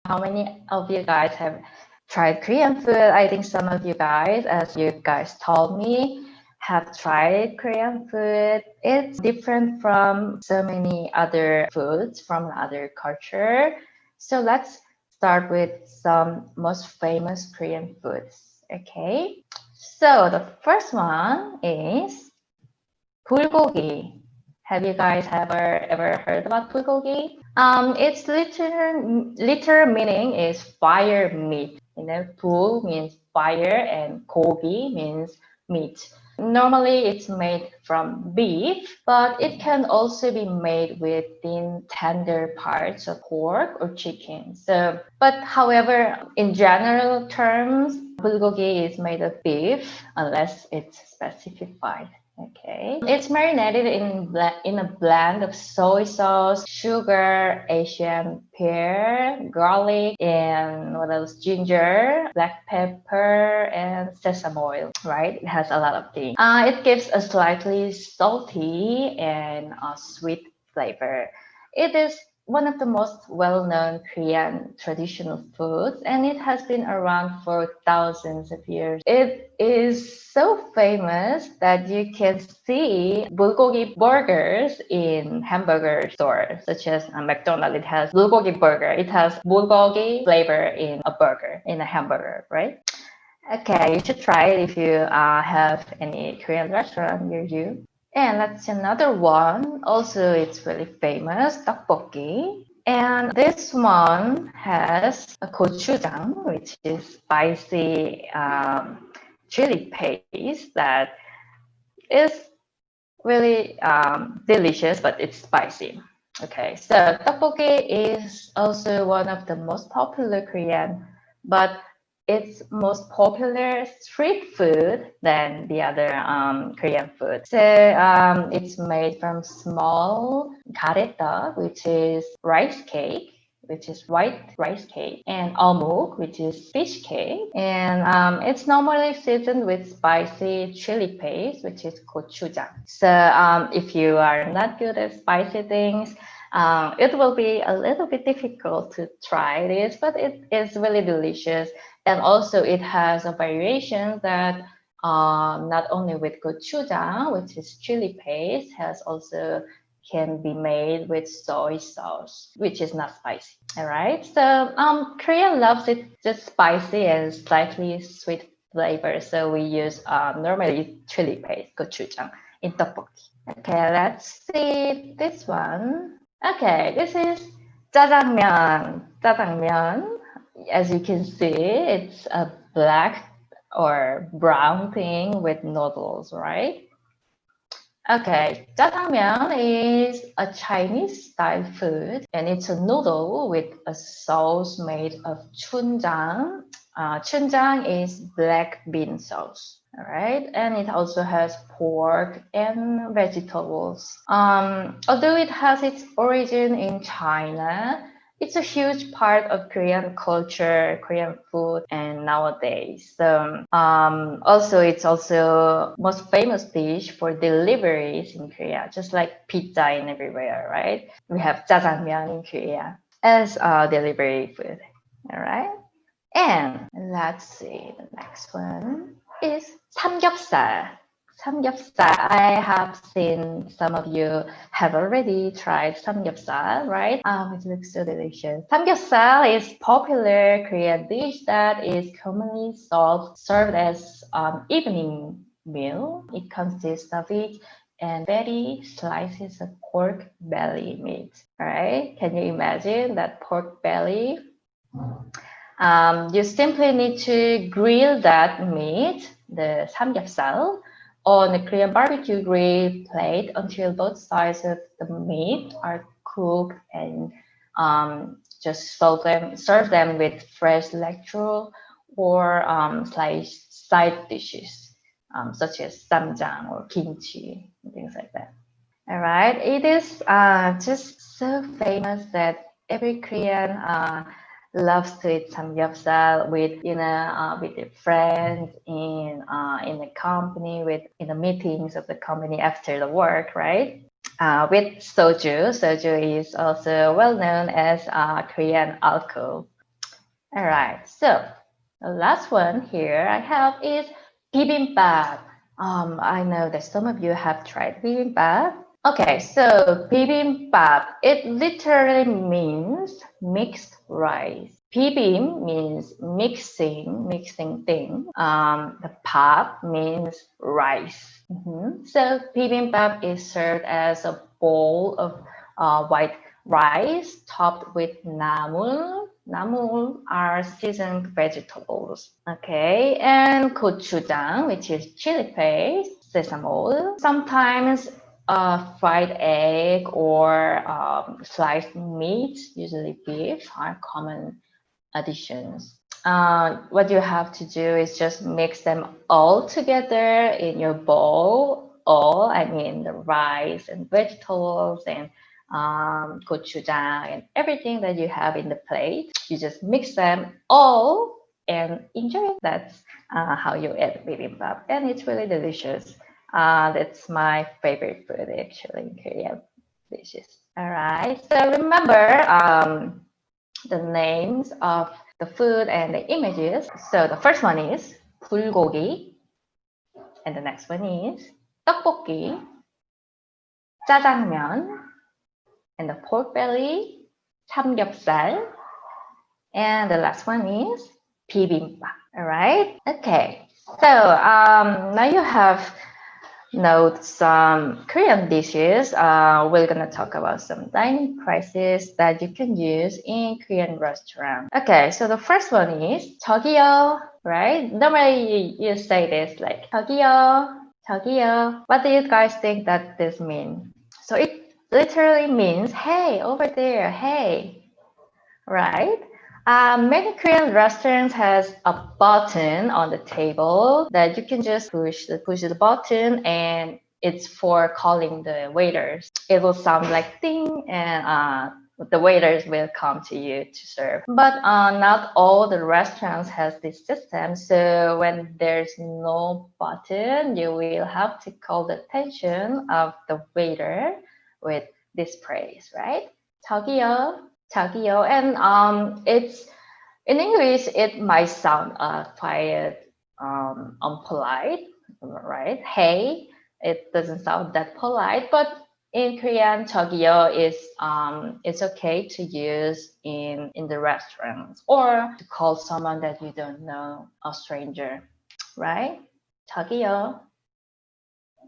How many of you guys have tried Korean food? I think some of you guys, as you guys told me, have tried Korean food. It's different from so many other foods from other culture. So let's start with some most famous Korean foods. Okay. So the first one is bulgogi. Have you guys ever heard about bulgogi? Its literal meaning is fire meat. You know, bul means fire and gogi means meat. Normally, it's made from beef, but it can also be made with thin, tender parts of pork or chicken. So, but however, in general terms, bulgogi is made of beef unless it's specified. Okay, it's marinated in a blend of soy sauce, sugar, Asian pear, garlic, and what else? Ginger, black pepper, and sesame oil. Right? It has a lot of things. It gives a slightly salty and sweet flavor. It is one of the most well-known Korean traditional foods, and it has been around for thousands of years. It is so famous that you can see bulgogi burgers in hamburger stores, such as McDonald's. It has bulgogi burger. It has bulgogi flavor in a burger, in a hamburger, right? Okay, you should try it if you have any Korean restaurant near you. And that's another one. Also, it's really famous, tteokbokki. And this one has a gochujang, which is spicy chili paste that is really delicious, but it's spicy. Okay, so tteokbokki is also one of the most popular Korean, but it's most popular street food than the other Korean food. So it's made from small gareta, which is rice cake, which is white rice cake, and omuk, which is fish cake. And it's normally seasoned with spicy chili paste, which is gochujang. So if you are not good at spicy things, it will be a little bit difficult to try this, but it is really delicious. And also it has a variation that not only with gochujang, which is chili paste, has also can be made with soy sauce, which is not spicy. All right. So Korea loves it just spicy and slightly sweet flavor. So we use normally chili paste, gochujang in tteokbokki. Okay, let's see this one. Okay, this is jajangmyeon. Jajangmyeon. As you can see, it's a black or brown thing with noodles, right? Okay, jajangmyeon is a Chinese style food, and it's a noodle with a sauce made of chunjang. Chunjang is black bean sauce. All right, and it also has pork and vegetables. Although it has its origin in China, it's a huge part of Korean culture, Korean food, and nowadays. So also it's also most famous dish for deliveries in Korea, just like pizza in everywhere, right? We have jajangmyeon in Korea as a delivery food. All right. And let's see, the next one is samgyeopsal. Samgyeopsal, I have seen some of you have already tried samgyeopsal, right? It looks so delicious. Samgyeopsal is popular Korean dish that is commonly served as evening meal. It consists of it and fatty slices of pork belly meat. All right, can you imagine that pork belly? You simply need to grill that meat, the samgyeopsal, on a Korean barbecue grill plate until both sides of the meat are cooked, and just serve them with fresh electro or side dishes, such as samjang or kimchi, and things like that. All right, it is just so famous that every Korean loves to eat samgyeopsal with with their friends in the company, in the meetings of the company after the work, right? With soju. Soju is also well known as Korean alcohol. All right, so the last one here I have is bibimbap. I know that some of you have tried bibimbap. Okay, so bibimbap, it literally means mixed rice. Bibim means mixing thing. The pap means rice. So bibimbap is served as a bowl of white rice topped with namul. Namul are seasoned vegetables. Okay, and gochujang, which is chili paste, sesame oil, sometimes fried egg or sliced meat, usually beef, are common additions. What you have to do is just mix them all together in your bowl. All, I mean the rice and vegetables and gochujang and everything that you have in the plate. You just mix them all and enjoy it. That's how you eat bibimbap, and it's really delicious. That's my favorite food actually in Korean dishes. All right, so remember the names of the food and the images. So the first one is bulgogi, and the next one is tteokbokki, jajangmyeon, and the pork belly, samgyeopsal, and the last one is bibimbap. All right. Okay. So now you have know some Korean dishes. We're gonna talk about some dining prices that you can use in Korean restaurant. Okay, so the first one is jeogiyo, right? Normally you say this like jeogiyo, jeogiyo. What do you guys think that this means? So it literally means hey, over there, hey, right? Many Korean restaurants has a button on the table that you can just push the button, and it's for calling the waiters. It will sound like ding, and the waiters will come to you to serve. But not all the restaurants has this system. So when there's no button, you will have to call the attention of the waiter with this phrase, right? 저기요. Jeogiyo, and it's in English it might sound quite unpolite, right? Hey, it doesn't sound that polite, but in Korean, jeogiyo is it's okay to use in the restaurants or to call someone that you don't know, a stranger, right? jeogiyo,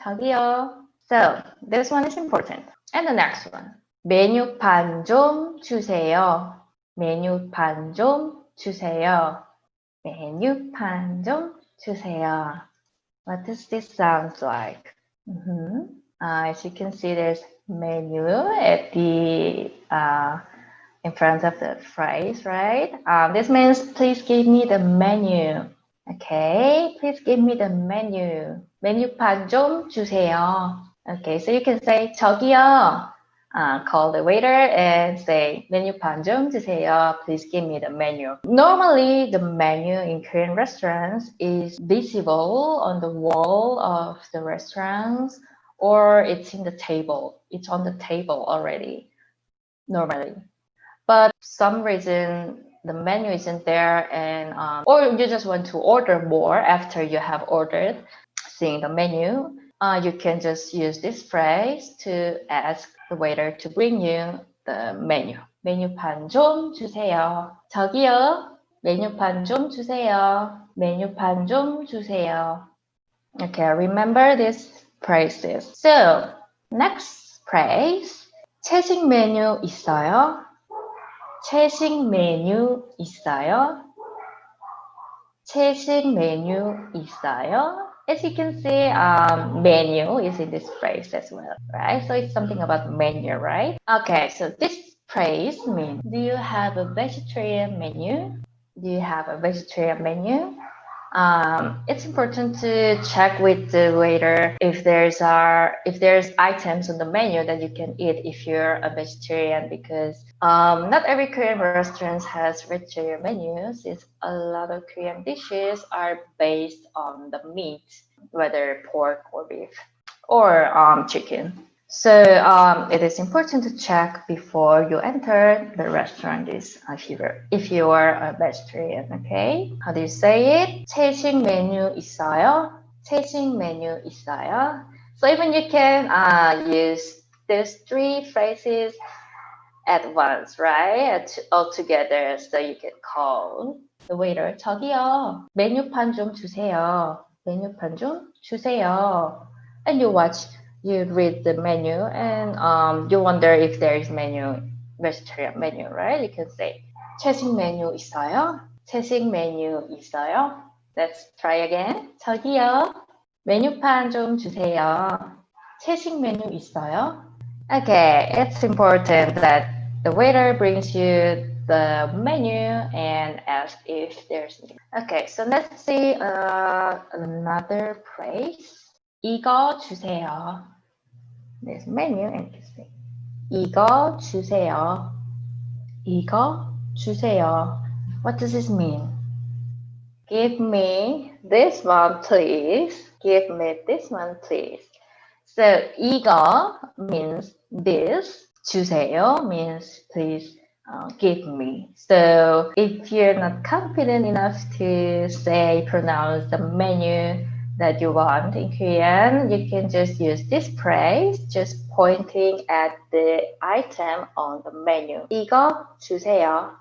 jeogiyo. So this one is important, and the next one. 메뉴판 좀 주세요. 메뉴판 좀 주세요. 메뉴판 좀 주세요. What does this sound like? As you can see, there's menu at the in front of the phrase, right? This means please give me the menu. Okay, please give me the menu. 메뉴판 좀 주세요. Okay, so you can say 저기요. Call the waiter and say 메뉴판 좀 주세요. Please give me the menu. Normally, the menu in Korean restaurants is visible on the wall of the restaurants, or it's in the table. It's on the table already, normally. But some reason the menu isn't there, and or you just want to order more after you have ordered, seeing the menu. You can just use this phrase to ask the waiter to bring you the menu. 메뉴판 좀 주세요. 저기요, 메뉴판 좀 주세요. 메뉴판 좀 주세요. Okay, remember these phrases. So, next phrase. 채식 메뉴 있어요? 채식 메뉴 있어요? 채식 메뉴 있어요? As you can see, menu is in this phrase as well, right? So it's something about menu, right? Okay, so this phrase means, do you have a vegetarian menu? Do you have a vegetarian menu? It's important to check with the waiter if there's items on the menu that you can eat if you're a vegetarian, because not every Korean restaurant has vegetarian menus. It's a lot of Korean dishes are based on the meat, whether pork or beef or chicken. So it is important to check before you enter the restaurant if you are a vegetarian, okay? How do you say it? 채식 메뉴 있어요? 채식 메뉴 있어요? So even you can use these three phrases at once, right? All together, so you can call the waiter, 저기요, 메뉴판 좀 주세요. 메뉴판 좀 주세요. And you read the menu, and you wonder if there is vegetarian menu, right? You can say, 채식 메뉴 있어요? 채식 메뉴 있어요? Let's try again. 저기요, 메뉴판 좀 주세요. 채식 메뉴 있어요? Okay, it's important that the waiter brings you the menu and asks if there's. Okay, so let's see another phrase. 이거 주세요. This menu and you can say 이거 주세요. 이거 주세요. What does this mean? Give me this one, please. Give me this one, please. So 이거 means this. 주세요 means please give me. So if you're not confident enough to pronounce the menu that you want in Korean, you can just use this phrase, just pointing at the item on the menu. 이거 주세요.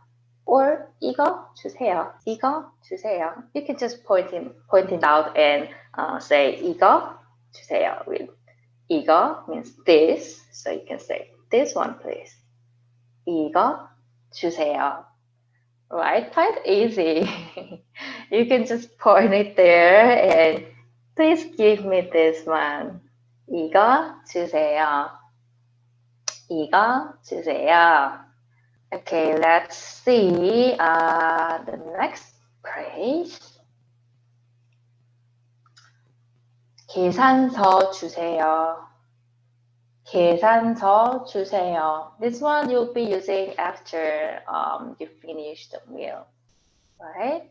Or 이거 주세요. 이거 주세요. You can just point it out and say 이거 주세요. With 이거 means this, so you can say this one, please. 이거 주세요. Right? Quite easy. You can just point it there and please give me this one. 이거 주세요. 이거 주세요. Okay, let's see the next phrase. 계산서 주세요. 계산서 주세요. This one you'll be using after you finish the meal, right?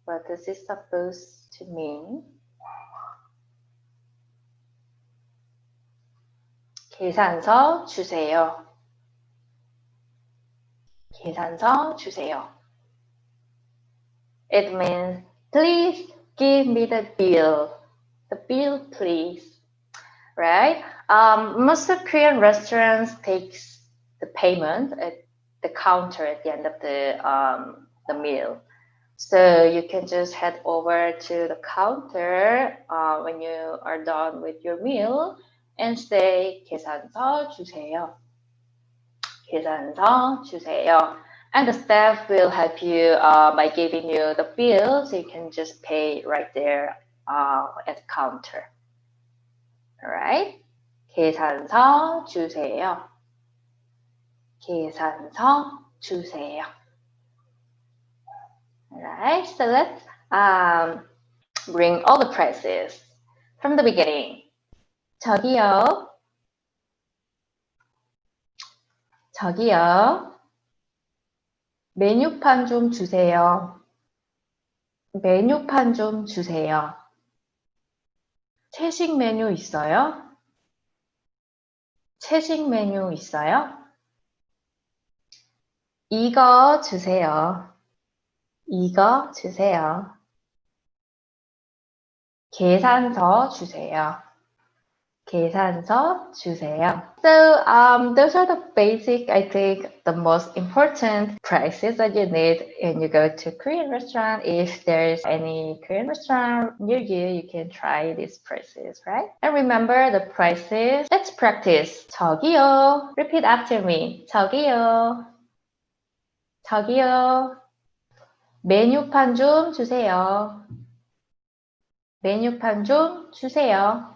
What is this supposed to mean? 계산서 주세요. 계산서 주세요. It means please give me the bill. The bill, please. Right? Most of Korean restaurants takes the payment at the counter at the end of the meal. So you can just head over to the counter when you are done with your meal and say 계산서 주세요. 계산서 주세요. And the staff will help you by giving you the bill, so you can just pay right there at the counter. Alright? 계산서 주세요. 계산서 주세요. Alright, so let's bring all the phrases from the beginning. 저기요. 저기요. 메뉴판 좀 주세요. 메뉴판 좀 주세요. 채식 메뉴 있어요? 채식 메뉴 있어요? 이거 주세요. 이거 주세요. 계산서 주세요. 계산서 주세요. So those are the basic, I think, the most important phrases that you need when you go to Korean restaurant. If there's any Korean restaurant near you, you can try these phrases, right? And remember the phrases. Let's practice. 저기요. Repeat after me. 저기요. 저기요. 메뉴판 좀 주세요. 메뉴판 좀 주세요.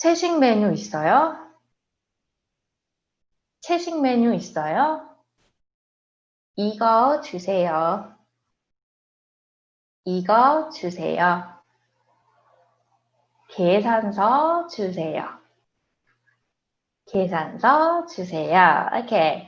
채식 메뉴 있어요? 채식 메뉴 있어요? 이거 주세요. 이거 주세요. 계산서 주세요. 계산서 주세요. Okay.